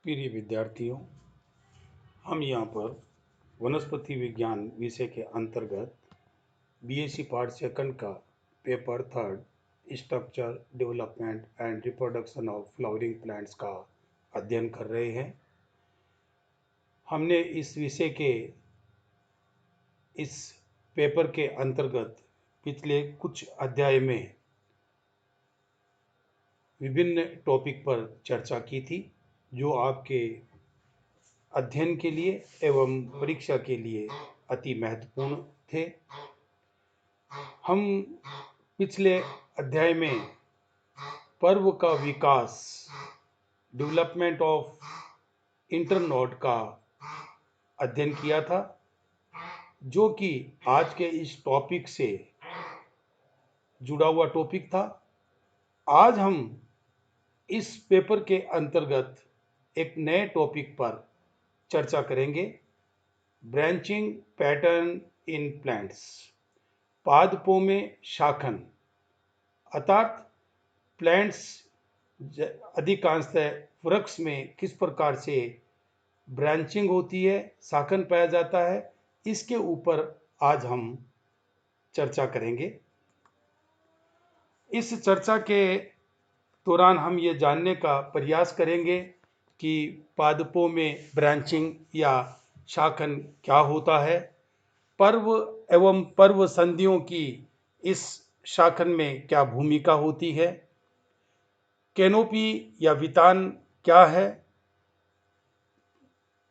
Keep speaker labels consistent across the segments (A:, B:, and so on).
A: प्रिय विद्यार्थियों, हम यहाँ पर वनस्पति विज्ञान विषय के अंतर्गत बीएससी पार्ट सेकंड का paper third structure development and reproduction of flowering plants का अध्ययन कर रहे हैं। हमने इस विषय के इस पेपर के अंतर्गत पिछले कुछ अध्याय में विभिन्न टॉपिक पर चर्चा की थी, जो आपके अध्ययन के लिए एवं परीक्षा के लिए अति महत्वपूर्ण थे। हम पिछले अध्याय में पर्व का विकास, डेवलपमेंट ऑफ इंटरनोड का अध्ययन किया था, जो कि आज के इस टॉपिक से जुड़ा हुआ टॉपिक था। आज हम इस पेपर के अंतर्गत एक नए टॉपिक पर चर्चा करेंगे, ब्रांचिंग पैटर्न इन प्लांट्स, पादपों में शाखन। अर्थात प्लांट्स अधिकांशतः वृक्ष में किस प्रकार से ब्रांचिंग होती है, शाखन पाया जाता है, इसके ऊपर आज हम चर्चा करेंगे। इस चर्चा के दौरान हम ये जानने का प्रयास करेंगे कि पादपों में ब्रांचिंग या शाखन क्या होता है, पर्व एवं पर्व संधियों की इस शाखन में क्या भूमिका होती है, कैनोपी या वितान क्या है,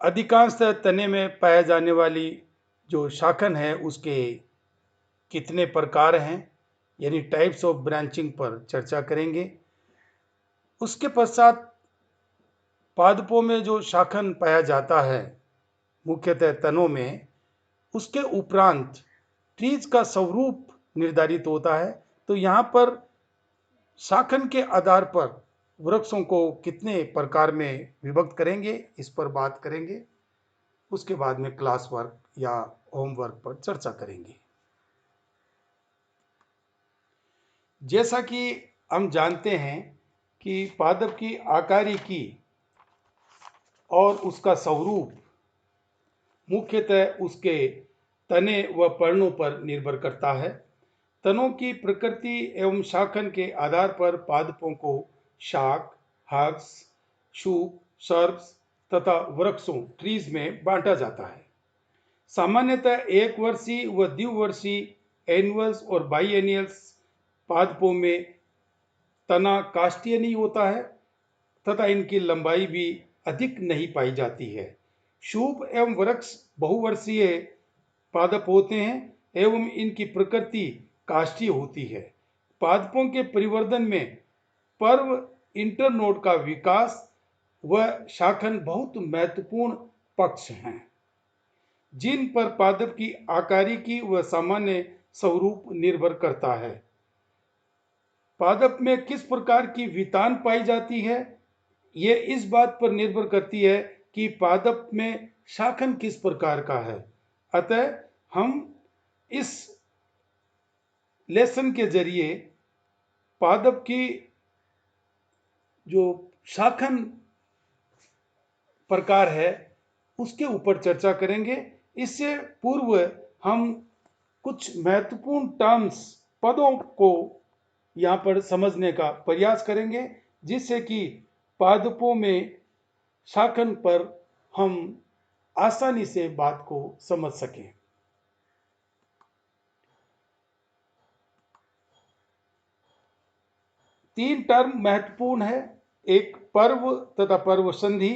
A: अधिकांशतः तने में पाए जाने वाली जो शाखन है उसके कितने प्रकार हैं, यानी टाइप्स ऑफ ब्रांचिंग पर चर्चा करेंगे। उसके पश्चात पादपों में जो शाखन पाया जाता है मुख्यतः तनों में, उसके उपरांत ट्रीज का स्वरूप निर्धारित होता है। तो यहाँ पर शाखन के आधार पर वृक्षों को कितने प्रकार में विभक्त करेंगे, इस पर बात करेंगे। उसके बाद में क्लास वर्क या होमवर्क पर चर्चा करेंगे। जैसा कि हम जानते हैं कि पादप की आकारिकी और उसका स्वरूप मुख्यतः उसके तने व पर्णों पर निर्भर करता है। तनों की प्रकृति एवं शाखन के आधार पर पादपों को शाख, हर्ब्स, शूट, सर्ब्स तथा वृक्षों ट्रीज में बांटा जाता है। सामान्यतः एक वर्षीय व द्विवर्षीय एनुअल्स और बाइएनियल्स पादपों में तना काष्ठीय नहीं होता है तथा इनकी लंबाई भी अधिक नहीं पाई जाती है। शूप एवं वृक्ष बहुवर्षीय पादप होते हैं एवं इनकी प्रकृति काष्ठीय होती है। पादपों के परिवर्धन में पर्व इंटरनोड का विकास व शाखन बहुत महत्वपूर्ण पक्ष हैं, जिन पर पादप की आकारिकी व सामान्य स्वरूप निर्भर करता है। पादप में किस प्रकार की वितान पाई जाती है, ये इस बात पर निर्भर करती है कि पादप में शाखन किस प्रकार का है। अतः हम इस लेसन के जरिए पादप की जो शाखन प्रकार है उसके ऊपर चर्चा करेंगे। इससे पूर्व हम कुछ महत्वपूर्ण टर्म्स, पदों को यहाँ पर समझने का प्रयास करेंगे, जिससे कि पादपों में शाखन पर हम आसानी से बात को समझ सकें। तीन टर्म महत्वपूर्ण है, एक पर्व तथा पर्व संधि,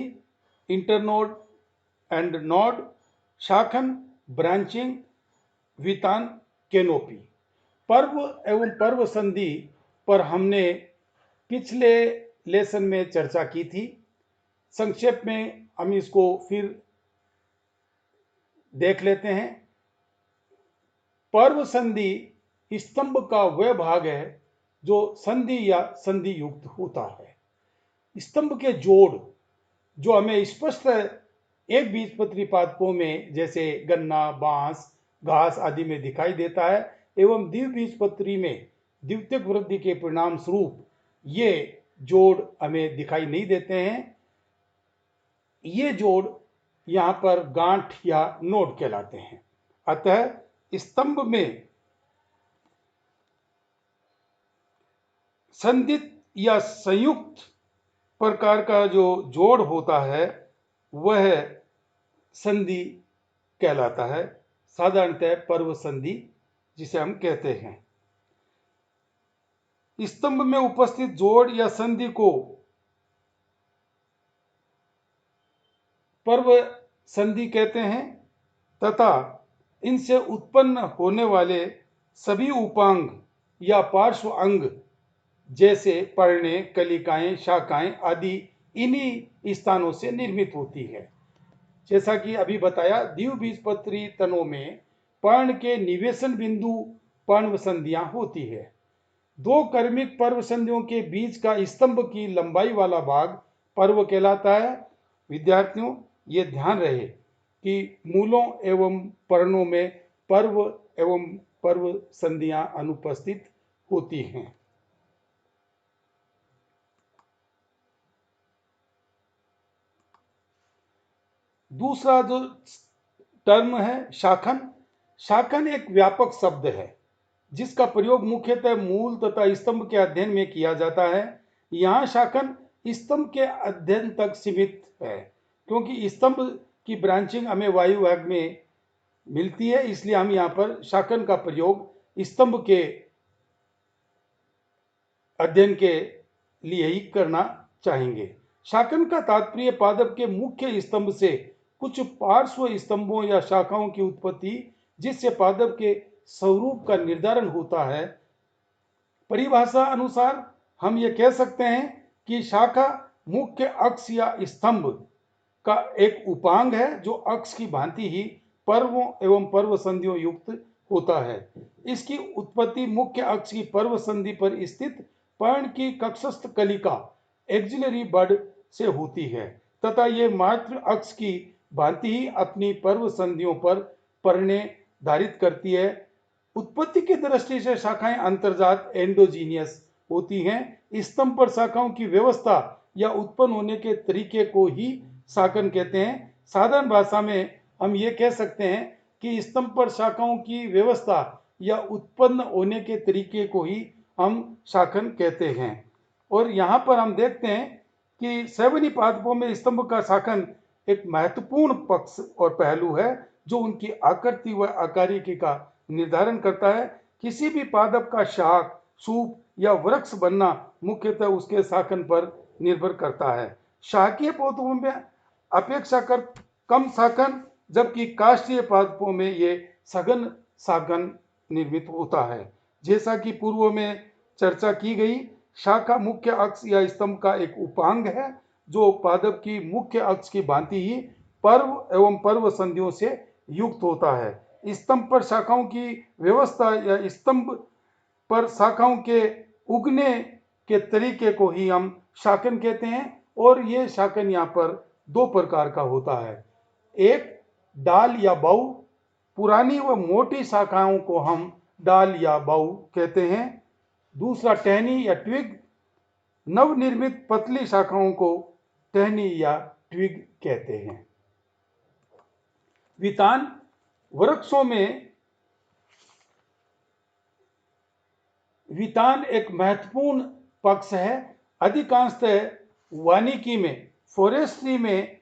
A: इंटरनोड एंड नोड, शाखन, ब्रांचिंग, वितान, कैनोपी। पर्व एवं पर्व संधि पर हमने पिछले लेसन में चर्चा की थी। संक्षेप में हम इसको फिर देख लेते हैं। पर्व संधि स्तंभ का वह भाग है जो संधि या संधि युक्त होता है। स्तंभ के जोड़ जो हमें स्पष्ट एक बीजपत्री पादपों में जैसे गन्ना, बांस, घास आदि में दिखाई देता है, एवं द्विबीजपत्री में द्वितीयक वृद्धि के परिणाम स्वरूप ये जोड़ हमें दिखाई नहीं देते हैं। ये जोड़ यहाँ पर गांठ या नोड कहलाते हैं। अतः स्तंभ में संधित या संयुक्त प्रकार का जो जोड़ होता है वह संधि कहलाता है, साधारणतः पर्व संधि जिसे हम कहते हैं। स्तंभ में उपस्थित जोड़ या संधि को पर्व संधि कहते हैं तथा इनसे उत्पन्न होने वाले सभी उपांग या पार्श्व अंग जैसे पर्णे, कलिकाएं, शाखाएं आदि इन्हीं स्थानों से निर्मित होती है। जैसा कि अभी बताया, द्विबीजपत्री तनों में पर्ण के निवेशन बिंदु पर्व संधियां होती है। दो क्रमिक पर्व संधियों के बीच का स्तंभ की लंबाई वाला भाग पर्व कहलाता है। विद्यार्थियों, ये ध्यान रहे कि मूलों एवं पर्णों में पर्व एवं पर्व संधियां अनुपस्थित होती हैं। दूसरा जो टर्म है शाखन। शाखन एक व्यापक शब्द है जिसका प्रयोग मुख्यतः मूल तथा स्तंभ के अध्ययन में किया जाता है। यहाँ शाखन स्तंभ के अध्ययन तक सीमित है, क्योंकि स्तंभ की ब्रांचिंग हमें वायु भाग में मिलती है, इसलिए हम यहाँ पर शाखन का प्रयोग स्तंभ के अध्ययन के लिए ही करना चाहेंगे। शाखन का तात्पर्य पादप के मुख्य स्तंभ से कुछ पार्श्व स्तंभों या शाखाओं की उत्पत्ति जिससे पादप के स्वरूप का निर्धारण होता है। परिभाषा अनुसार हम ये कह सकते हैं कि शाखा मुख्य अक्ष या स्तंभ का एक उपांग है जो अक्ष की भांति ही पर्वों एवं पर्व संधियों युक्त होता है। इसकी उत्पत्ति मुख्य अक्ष की पर्व संधि पर स्थित पर्ण की कक्षस्थ कलिका एक्सिलरी बड से होती है तथा ये मात्र अक्ष की भांति ही अपनी पर्व संधियों पर पर्णे धारित करती है। उत्पत्ति की दृष्टि से शाखाएं अंतर्जात एंडोजीनियस होती हैं। स्तंभ पर शाखाओं की व्यवस्था या उत्पन्न होने के तरीके को ही शाखन कहते हैं। साधारण भाषा में हम ये कह सकते हैं कि स्तंभ पर शाखाओं की व्यवस्था या उत्पन्न होने के तरीके को ही हम शाखन कहते हैं। और यहाँ पर हम देखते हैं कि सेवनी पादपों में स्तंभ का शाखन एक महत्वपूर्ण पक्ष और पहलू है जो उनकी आकृति व आकारिकी का निर्धारण करता है। किसी भी पादप का शाख, सूप या वृक्ष बनना मुख्यतः उसके शाखन पर निर्भर करता है। शाकीय पौधों में अपेक्षाकृत कम शाखन, जबकि काष्ठीय पादपों में ये सघन शाखन निर्मित होता है। जैसा कि पूर्व में चर्चा की गई, शाखा मुख्य अक्ष या स्तंभ का एक उपांग है जो पादप की मुख्य अक्ष की भांति ही पर्व एवं पर्व संधियों से युक्त होता है। स्तंभ पर शाखाओं की व्यवस्था या स्तंभ पर शाखाओं के उगने के तरीके को ही हम शाखन कहते हैं। और ये शाखन यहाँ पर दो प्रकार का होता है। एक डाल या बाऊ, पुरानी व मोटी शाखाओं को हम डाल या बाऊ कहते हैं। दूसरा टहनी या ट्विग, नवनिर्मित पतली शाखाओं को टहनी या ट्विग कहते हैं। वितान वृक्षों में वितान एक महत्वपूर्ण पक्ष है। अधिकांशतः वानिकी में, फॉरेस्ट्री में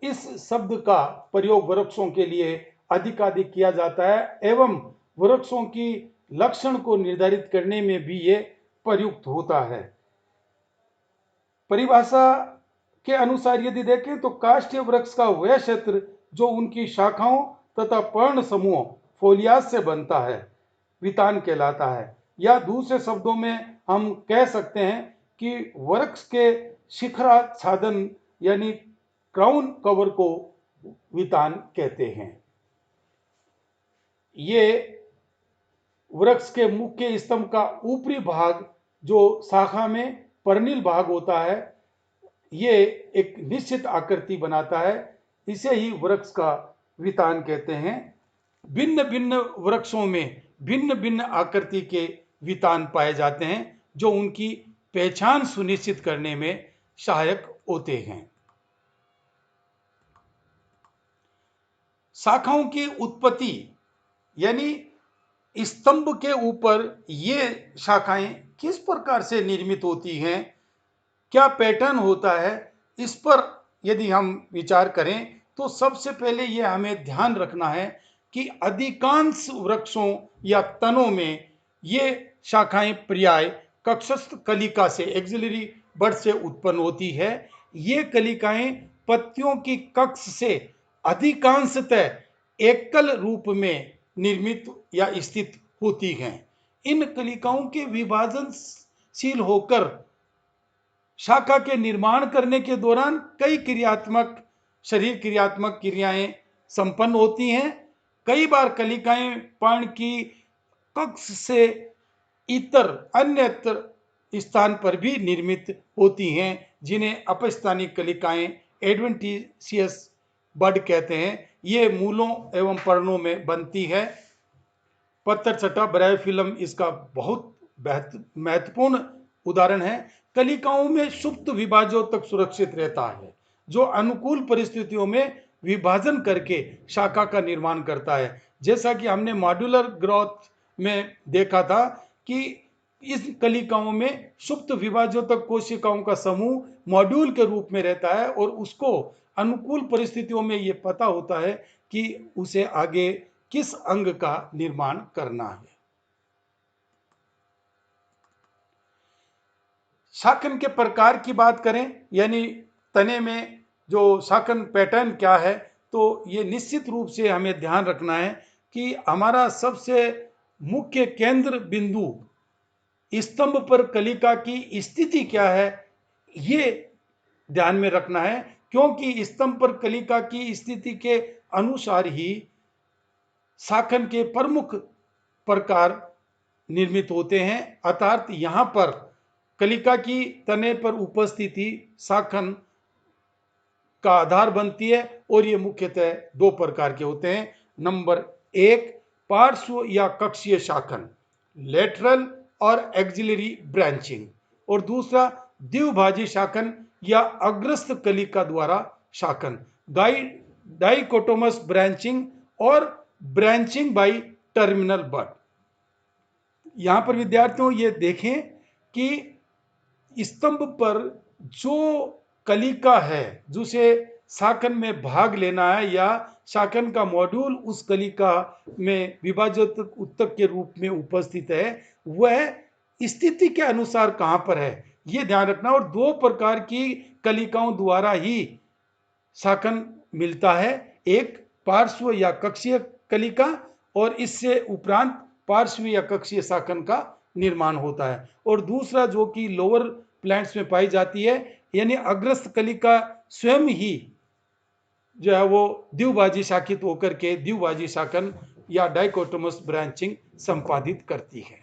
A: इस शब्द का प्रयोग वृक्षों के लिए अधिकाधिक किया जाता है एवं वृक्षों की लक्षण को निर्धारित करने में भी ये प्रयुक्त होता है। परिभाषा के अनुसार यदि देखें तो काष्ठीय वृक्ष का वह क्षेत्र जो उनकी शाखाओं तथा पर्ण समूह फोलियाज से बनता है वितान कहलाता है। या दूसरे शब्दों में हम कह सकते हैं कि वृक्ष के शिखराच्छादन यानी क्राउन कवर को वितान कहते हैं। ये वृक्ष के मुख्य स्तंभ का ऊपरी भाग जो शाखा में पर्णिल भाग होता है, ये एक निश्चित आकृति बनाता है। इसे ही वृक्ष का वितान कहते हैं। भिन्न भिन्न वृक्षों में भिन्न भिन्न आकृति के वितान पाए जाते हैं जो उनकी पहचान सुनिश्चित करने में सहायक होते हैं। शाखाओं की उत्पत्ति यानी स्तंभ के ऊपर ये शाखाएं किस प्रकार से निर्मित होती हैं, क्या पैटर्न होता है, इस पर यदि हम विचार करें तो सबसे पहले ये हमें ध्यान रखना है कि अधिकांश वृक्षों या तनों में ये शाखाएं पर्याय कक्षस्थ कलिका से एक्सिलरी बड से उत्पन्न होती है। ये कलिकाएं पत्तियों की कक्ष से अधिकांशतः एकल रूप में निर्मित या स्थित होती हैं। इन कलिकाओं के विभाजनशील होकर शाखा के निर्माण करने के दौरान कई शरीर क्रियात्मक क्रियाएं संपन्न होती हैं। कई बार कलिकाएं पर्ण की कक्ष से इतर अन्यत्र स्थान पर भी निर्मित होती हैं, जिन्हें अपस्थानिक कलिकाएं एडवेंटिशियस बड कहते हैं। ये मूलों एवं पर्णों में बनती है। पत्थरचट्टा ब्रायोफिल्म इसका बहुत महत्वपूर्ण उदाहरण है। कलिकाओं में सुप्त विभाजों तक सुरक्षित रहता है, जो अनुकूल परिस्थितियों में विभाजन करके शाखा का निर्माण करता है। जैसा कि हमने मॉड्यूलर ग्रोथ में देखा था कि इस कलिकाओं में सुप्त विभाजों तक कोशिकाओं का समूह मॉड्यूल के रूप में रहता है और उसको अनुकूल परिस्थितियों में ये पता होता है कि उसे आगे किस अंग का निर्माण करना है। शाखन के प्रकार की बात करें, यानी तने में जो शाखन पैटर्न क्या है, तो ये निश्चित रूप से हमें ध्यान रखना है कि हमारा सबसे मुख्य केंद्र बिंदु स्तंभ पर कलिका की स्थिति क्या है, ये ध्यान में रखना है, क्योंकि स्तंभ पर कलिका की स्थिति के अनुसार ही शाखन के प्रमुख प्रकार निर्मित होते हैं। अर्थात यहां पर कलिका की तने पर उपस्थिति शाखन का आधार बनती है और ये मुख्यतः दो प्रकार के होते हैं। नंबर एक, पार्श्व या कक्षीय शाखन, लेटरल और एक्सिलरी ब्रांचिंग, और दूसरा द्विभाजी शाखन या अग्रस्त कलिका द्वारा शाखन, डाइकोटोमस ब्रांचिंग और ब्रांचिंग बाय टर्मिनल बड। यहां पर विद्यार्थियों ये देखें कि स्तंभ पर जो कलिका है, जिसे शाखन में भाग लेना है या शाखन का मॉड्यूल उस कलिका में विभाजित उत्तक के रूप में उपस्थित है, वह स्थिति के अनुसार कहां पर है, यह ध्यान रखना। और दो प्रकार की कलिकाओं द्वारा ही शाखन मिलता है, एक पार्श्व या कक्षीय कलिका और इससे उपरांत पार्श्व या कक्षीय शाखन का निर्माण होता है, और दूसरा जो कि लोअर प्लांट्स में पाई जाती है, यानी अग्रस्त कलिका स्वयं ही जो है वो द्विभाजी शाखित होकर के द्विभाजी शाखन या डाइकोटोमस ब्रांचिंग संपादित करती है।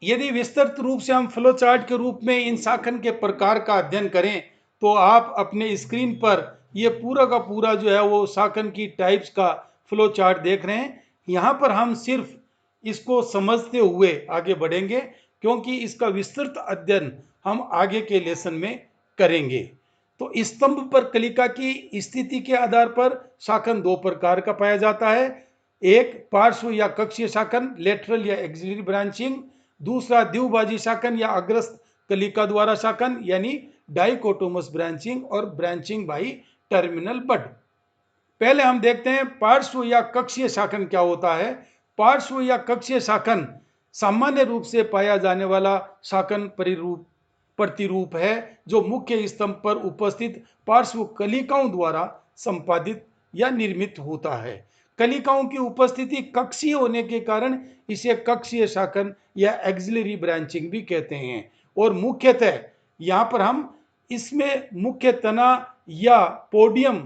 A: यदि विस्तृत रूप से हम फ्लो चार्ट के रूप में इन शाखन के प्रकार का अध्ययन करें तो आप अपने स्क्रीन पर ये पूरा का पूरा जो है वो शाखन की टाइप्स का फ्लो चार्ट देख रहे हैं। यहाँ पर हम सिर्फ इसको समझते हुए आगे बढ़ेंगे, क्योंकि इसका विस्तृत अध्ययन हम आगे के लेसन में करेंगे। तो स्तंभ पर कलिका की स्थिति के आधार पर शाखन दो प्रकार का पाया जाता है, एक पार्श्व या कक्षीय शाखन, लेटरल या एक्सिलरी ब्रांचिंग, दूसरा द्विभाजी शाखन या अग्रस्त कलिका द्वारा शाखन यानी डाइकोटोमस ब्रांचिंग और ब्रांचिंग बाय टर्मिनल बड। पहले हम देखते हैं पार्श्व या कक्षीय शाखन क्या होता है। पार्श्व या कक्षीय शाखन सामान्य रूप से पाया जाने वाला शाखन प्रतिरूप है, जो मुख्य स्तंभ पर उपस्थित पार्श्व कलिकाओं द्वारा संपादित या निर्मित होता है। कलिकाओं की उपस्थिति कक्षीय होने के कारण इसे कक्षीय शाखन या एक्सिलरी ब्रांचिंग भी कहते हैं। और मुख्यतः यहाँ पर हम इसमें मुख्य तना या पोडियम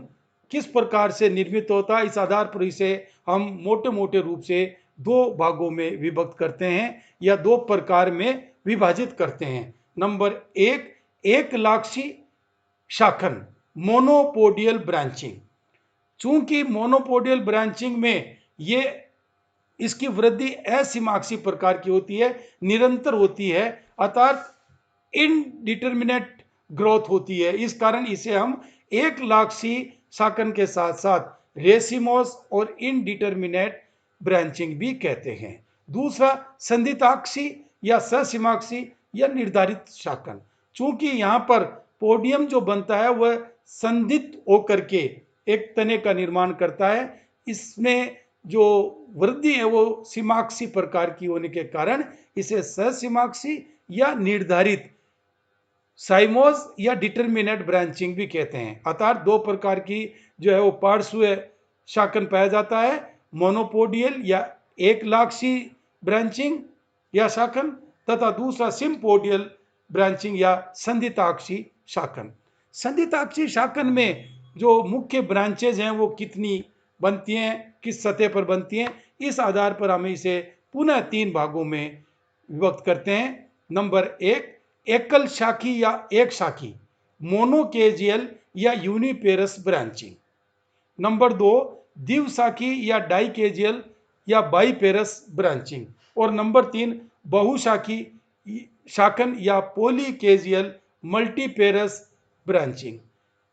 A: किस प्रकार से निर्मित होता है, इस आधार पर इसे हम मोटे मोटे रूप से दो भागों में विभक्त करते हैं या दो प्रकार में विभाजित करते हैं। नंबर एक लाक्षी शाखन, मोनोपोडियल ब्रांचिंग। चूंकि मोनोपोडियल ब्रांचिंग में ये इसकी वृद्धि असीमाक्षी प्रकार की होती है, निरंतर होती है, अर्थात इनडिटर्मिनेट ग्रोथ होती है। इस कारण इसे हम एक लाक्षी शाखन के साथ साथ रेसिमोस और इनडिटर्मिनेट ब्रांचिंग भी कहते हैं। दूसरा संधिताक्षी या ससीमाक्षी या निर्धारित शाखन। चूंकि यहाँ पर पोडियम जो बनता है वह संधित होकर के एक तने का निर्माण करता है, इसमें जो वृद्धि है वो सीमाक्षी प्रकार की होने के कारण इसे ससीमाक्षी या निर्धारित साइमोस या डिटर्मिनेट ब्रांचिंग भी कहते हैं। अर्थात दो प्रकार की जो है वो पार्श्व शाखन पाया जाता है, मोनोपोडियल या एक लाक्षी ब्रांचिंग या शाखन, तथा दूसरा सिम्पोडियल ब्रांचिंग या संधिताक्षी शाखन। संधिताक्षी शाखन में जो मुख्य ब्रांचेज हैं वो कितनी बनती हैं, किस सतह पर बनती हैं, इस आधार पर हम इसे पुनः 3 भागों में विभक्त करते हैं। नंबर 1 एकल शाखी या एक शाखी मोनोकेजियल या यूनिपेरस ब्रांचिंग। नंबर 2 द्विशाखी या डाइकेजियल या बाइपेरस ब्रांचिंग। और नंबर 3 बहुशाखी शाखन या पॉलीकेजियल मल्टीपेरस ब्रांचिंग।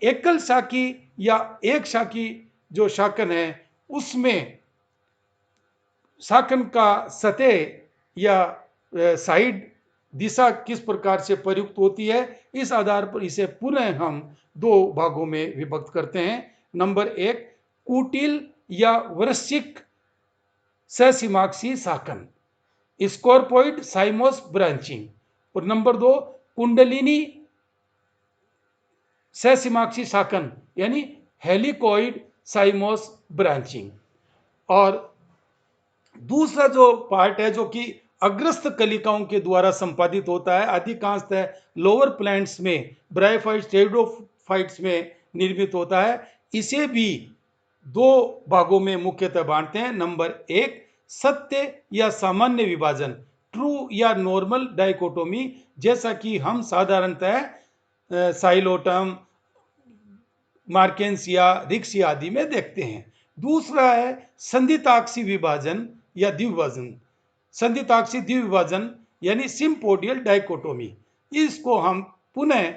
A: एकल शाखी या एक शाखी जो शाखन है उसमें शाखन का सतह या साइड दिशा किस प्रकार से प्रयुक्त होती है, इस आधार पर इसे पुनः हम 2 भागों में विभक्त करते हैं। नंबर 1 कुटिल या वृश्चिक ससीमाक्षी शाखन स्कॉर्पॉइड साइमोस ब्रांचिंग। और नंबर 2 कुंडलिनी ससीमाक्षी शाखन यानी हेलिकॉइड साइमोस ब्रांचिंग। और दूसरा जो पार्ट है जो कि अग्रस्त कलिकाओं के द्वारा संपादित होता है, अधिकांशतः लोअर प्लांट्स में ब्रायोफाइट्स टेरिडोफाइट्स में निर्मित होता है, इसे भी 2 भागों में मुख्यतः बांटते हैं। नंबर 1 सत्य या सामान्य विभाजन ट्रू या नॉर्मल डाइकोटोमी, जैसा कि हम साधारणतः साइलोटम, मार्केंसिया, रिक्सिया आदि में देखते हैं। दूसरा है संधिताक्षी विभाजन या द्विभाजन, संधिताक्षी द्विभाजन यानी सिम्पोडियल डाइकोटोमी। इसको हम पुनः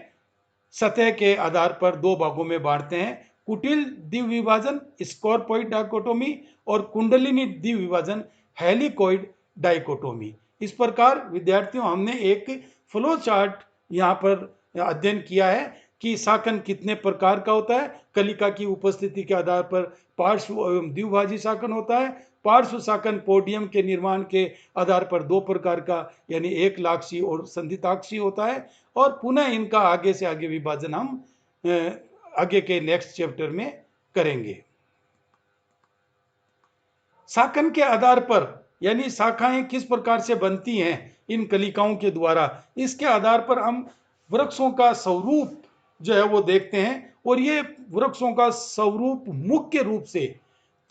A: सतह के आधार पर 2 भागों में बांटते हैं, कुटिल द्विभाजन स्कॉर्पॉइड डाइकोटोमी और कुंडलिनी द्विभाजन हेलिकॉइड डाइकोटोमी। इस प्रकार विद्यार्थियों हमने एक फ्लो चार्ट यहाँ पर अध्ययन किया है कि शाखन कितने प्रकार का होता है। कलिका की उपस्थिति के आधार पर पार्श्व एवं द्विभाजी शाखन होता है। पार्श्व शाखन पोडियम के निर्माण के आधार पर 2 प्रकार का यानी एक लाक्षी और संधिताक्षी होता है। और पुनः इनका आगे से आगे विभाजन हम आगे के नेक्स्ट चैप्टर में करेंगे। शाखन के आधार पर यानी शाखाएं किस प्रकार से बनती हैं इन कलिकाओं के द्वारा, इसके आधार पर हम वृक्षों का स्वरूप जो है वो देखते हैं। और ये वृक्षों का स्वरूप मुख्य रूप से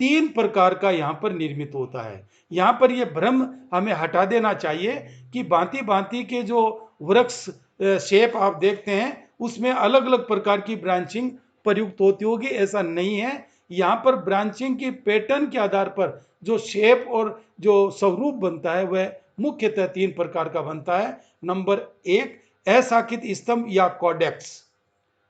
A: 3 प्रकार का यहाँ पर निर्मित होता है। यहाँ पर ये भ्रम हमें हटा देना चाहिए कि भांति भांति के जो वृक्ष शेप आप देखते हैं उसमें अलग अलग प्रकार की ब्रांचिंग प्रयुक्त होती होगी, ऐसा नहीं है। यहाँ पर ब्रांचिंग की पैटर्न के आधार पर जो शेप और जो स्वरूप बनता है वह मुख्यतः 3 प्रकार का बनता है। नंबर 1 अशाखित स्तंभ या कॉडेक्स।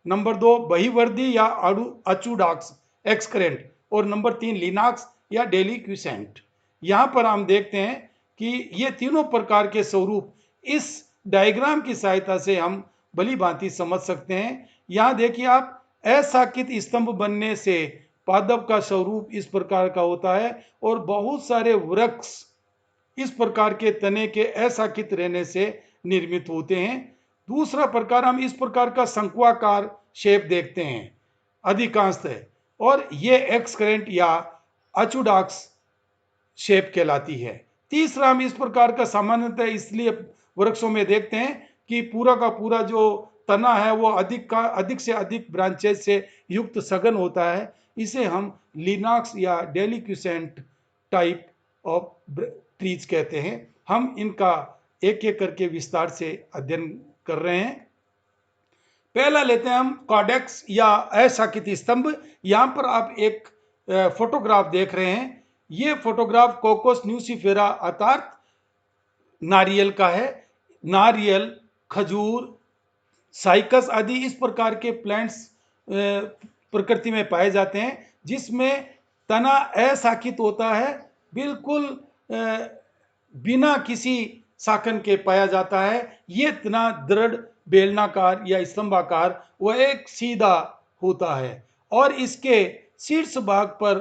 A: नंबर 2 बहिवर्दी या अचूडाक्स एक्सक्रेंट। और नंबर 3 लिनाक्स या डेलिक्विसेंट। यहाँ पर हम देखते हैं कि ये तीनों प्रकार के स्वरूप इस डायग्राम की सहायता से हम भली भांति समझ सकते हैं। यहाँ देखिए आप, अशाखित स्तंभ बनने से पादप का स्वरूप इस प्रकार का होता है और बहुत सारे वृक्ष इस प्रकार के तने के अशाखित रहने से निर्मित होते हैं। दूसरा प्रकार हम इस प्रकार का शंक्वाकार शेप देखते हैं अधिकांशतः, और ये एक्सक्रेंट या अचूडाक्स शेप कहलाती है। तीसरा हम इस प्रकार का सामान्यतः इसलिए वृक्षों में देखते हैं कि पूरा का पूरा जो तना है वो अधिक से अधिक ब्रांचेस से युक्त सघन होता है। इसे हम लिनाक्स या डेलिक्विसेंट टाइप ऑफ ट्रीज कहते हैं। हम इनका एक एक करके विस्तार से अध्ययन कर रहे हैं। पहला लेते हैं हम कॉडेक्स या अशाखित स्तंभ। यहाँ पर आप एक फोटोग्राफ देख रहे हैं। ये फोटोग्राफ कोकोस न्यूसीफेरा अर्थात नारियल का है। नारियल, खजूर, साइकस आदि इस प्रकार के प्लांट्स प्रकृति में पाए जाते हैं जिसमें तना अशाखित होता है, बिल्कुल बिना किसी शाखन के पाया जाता है। ये तना दृढ़ बेलनाकार या स्तंभाकार व एक सीधा होता है और इसके शीर्ष भाग पर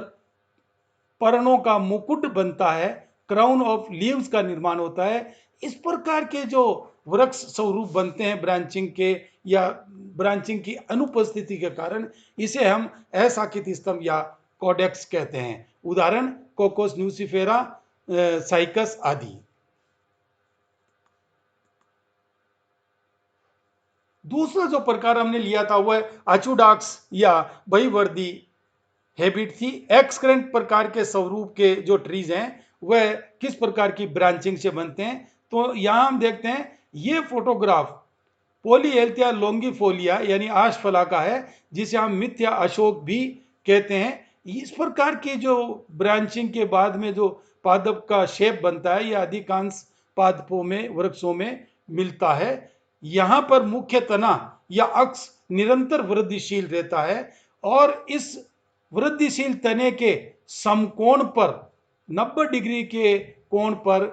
A: पर्णों का मुकुट बनता है, क्राउन ऑफ लीव्स का निर्माण होता है। इस प्रकार के जो वृक्ष स्वरूप बनते हैं ब्रांचिंग के या ब्रांचिंग की अनुपस्थिति के कारण, इसे हम अशाखित स्तंभ या कॉडेक्स कहते हैं। उदाहरण कोकोस न्यूसिफेरा, साइकस आदि। दूसरा जो प्रकार हमने लिया था वह अचुडाक्स या बहिवर्दी हैबिट थी। एक्सक्रेंट प्रकार के स्वरूप के जो ट्रीज हैं वह किस प्रकार की ब्रांचिंग से बनते हैं, तो यहां हम देखते हैं ये फोटोग्राफ पोलीहेल्थिया लॉन्गिफोलिया यानी आशफला का है, जिसे हम मिथ्या अशोक भी कहते हैं। इस प्रकार की जो ब्रांचिंग के बाद में जो पादप का शेप बनता है यह अधिकांश पादपों में वृक्षों में मिलता है। यहाँ पर मुख्य तना या अक्ष निरंतर वृद्धिशील रहता है और इस वृद्धिशील तने के समकोण पर 90 डिग्री के कोण पर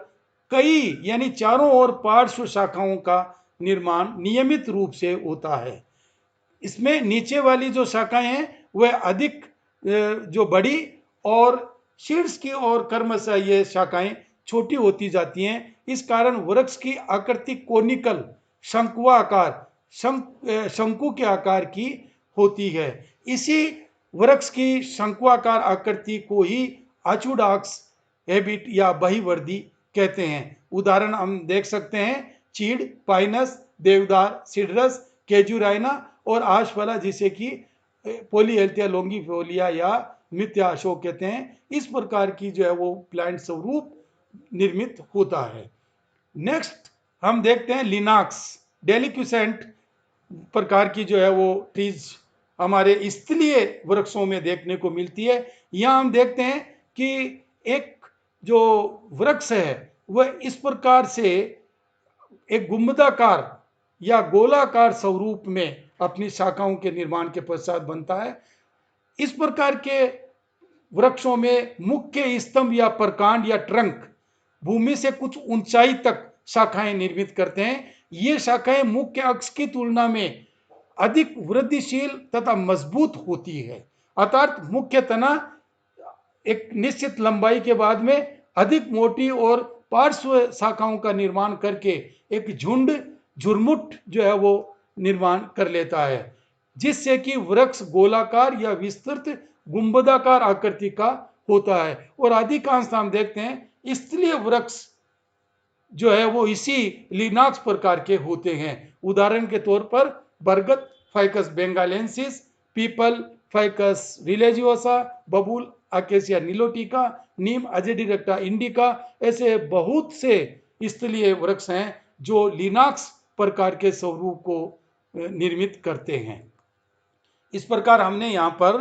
A: कई यानी चारों ओर पार्श्व शाखाओं का निर्माण नियमित रूप से होता है। इसमें नीचे वाली जो शाखाएं हैं वह अधिक जो बड़ी और शीर्ष की ओर क्रमशः ये शाखाएं छोटी होती जाती हैं। इस कारण वृक्ष की आकृति कोनिकल शंकुआकार शंकु के आकार की होती है। इसी वृक्ष की शंकुआकार आकृति को ही अचुडाक्स हैबिट या बहिवर्दी कहते हैं। उदाहरण हम देख सकते हैं चीड़, पाइनस, देवदार, सिडरस, केजुराइना और आशफला, जिसे कि पोलीहेल्थिया लॉन्गिफोलिया या मिथ्या अशोक कहते हैं। इस प्रकार की जो है वो प्लांट स्वरूप निर्मित होता है। नेक्स्ट हम देखते हैं लिनाक्स डेलिक्यूसेंट प्रकार की जो है वो ट्रीज हमारे स्थलीय वृक्षों में देखने को मिलती है। यहाँ हम देखते हैं कि एक जो वृक्ष है वह इस प्रकार से एक गुंबदाकार या गोलाकार स्वरूप में अपनी शाखाओं के निर्माण के पश्चात बनता है। इस प्रकार के वृक्षों में मुख्य स्तंभ या प्रकांड या ट्रंक भूमि से कुछ ऊंचाई तक शाखाएं निर्मित करते हैं। ये शाखाएं मुख्य अक्ष की तुलना में अधिक वृद्धिशील तथा मजबूत होती है, अर्थात मुख्य तना एक निश्चित लंबाई के बाद में अधिक मोटी और पार्श्व शाखाओं का निर्माण करके एक झुरमुट जो है वो निर्माण कर लेता है, जिससे कि वृक्ष गोलाकार या विस्तृत गुंबदाकार आकृति का होता है। और अधिकांश हम देखते हैं स्थलीय वृक्ष जो है वो इसी लिनाक्स प्रकार के होते हैं। उदाहरण के तौर पर बरगद फाइकस बेंगालेंसिस, पीपल फाइकस विलेजियोसा, बबूल अकेसिया निलोटिका, नीम अजेडिरेक्टा इंडिका, ऐसे बहुत से स्थलीय वृक्ष हैं जो लिनाक्स प्रकार के स्वरूप को निर्मित करते हैं। इस प्रकार हमने यहाँ पर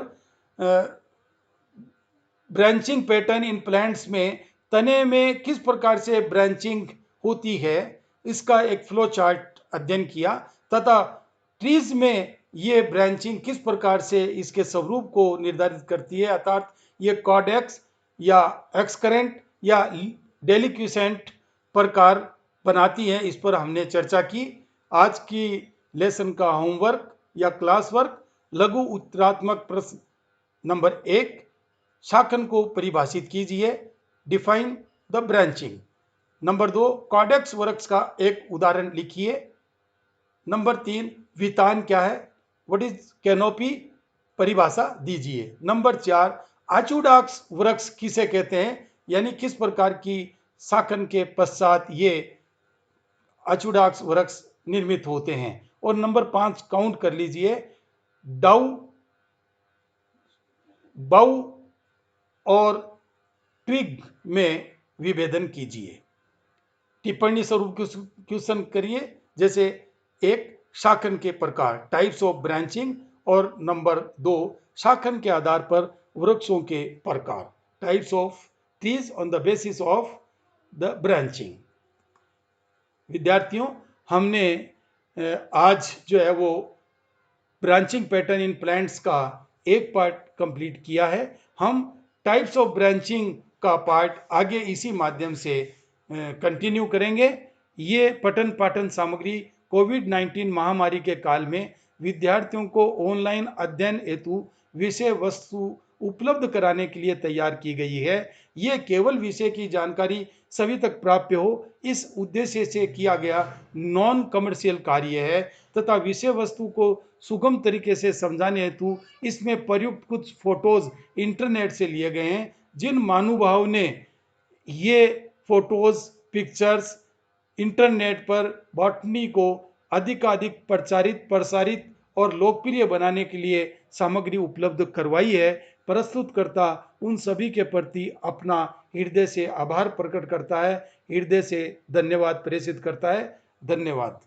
A: ब्रांचिंग पैटर्न इन प्लांट्स में तने में किस प्रकार से ब्रांचिंग होती है इसका एक फ्लो चार्ट अध्ययन किया तथा ट्रीज में ये ब्रांचिंग किस प्रकार से इसके स्वरूप को निर्धारित करती है, अर्थात ये कॉडेक्स या एक्सकरेंट या डेलिक्यूसेंट प्रकार बनाती है, इस पर हमने चर्चा की। आज की लेसन का होमवर्क या क्लास वर्क लघु उत्तरात्मक प्रश्न नंबर 1, शाखन को परिभाषित कीजिए, define the branching. Number 2, Codex वृक्ष का एक उदाहरण लिखिए। नंबर 3, वितान क्या है, व्हाट इज कैनोपी, परिभाषा दीजिए। नंबर 4, अचुडाक्स वृक्ष किसे कहते हैं, यानी किस प्रकार की शाखन के पश्चात ये अचुडाक्स वृक्ष निर्मित होते हैं। और नंबर 5 काउंट कर लीजिए, डाउ, बाउ और ट्विग में विभेदन कीजिए। टिप्पणी स्वरूप क्वेश्चन करिए, जैसे 1, शाखन के प्रकार टाइप्स ऑफ ब्रांचिंग, और नंबर 2, शाखन के आधार पर वृक्षों के प्रकार types of trees on the basis of the branching. विद्यार्थियों, हमने आज जो है वो ब्रांचिंग पैटर्न इन प्लांट्स का एक पार्ट कंप्लीट किया है। हम टाइप्स ऑफ ब्रांचिंग का पार्ट आगे इसी माध्यम से कंटिन्यू करेंगे। ये पठन पाठन सामग्री कोविड-19 महामारी के काल में विद्यार्थियों को ऑनलाइन अध्ययन हेतु विषय वस्तु उपलब्ध कराने के लिए तैयार की गई है। ये केवल विषय की जानकारी सभी तक प्राप्त हो, इस उद्देश्य से किया गया नॉन कमर्शियल कार्य है तथा विषय वस्तु को सुगम तरीके से समझाने हेतु इसमें प्रयुक्त कुछ फोटोज इंटरनेट से लिए गए हैं। जिन महानुभावों ने ये फोटोज पिक्चर्स इंटरनेट पर बॉटनी को अधिकाधिक प्रचारित प्रसारित और लोकप्रिय बनाने के लिए सामग्री उपलब्ध करवाई है, प्रस्तुतकर्ता उन सभी के प्रति अपना हृदय से आभार प्रकट करता है, हृदय से धन्यवाद प्रेषित करता है। धन्यवाद।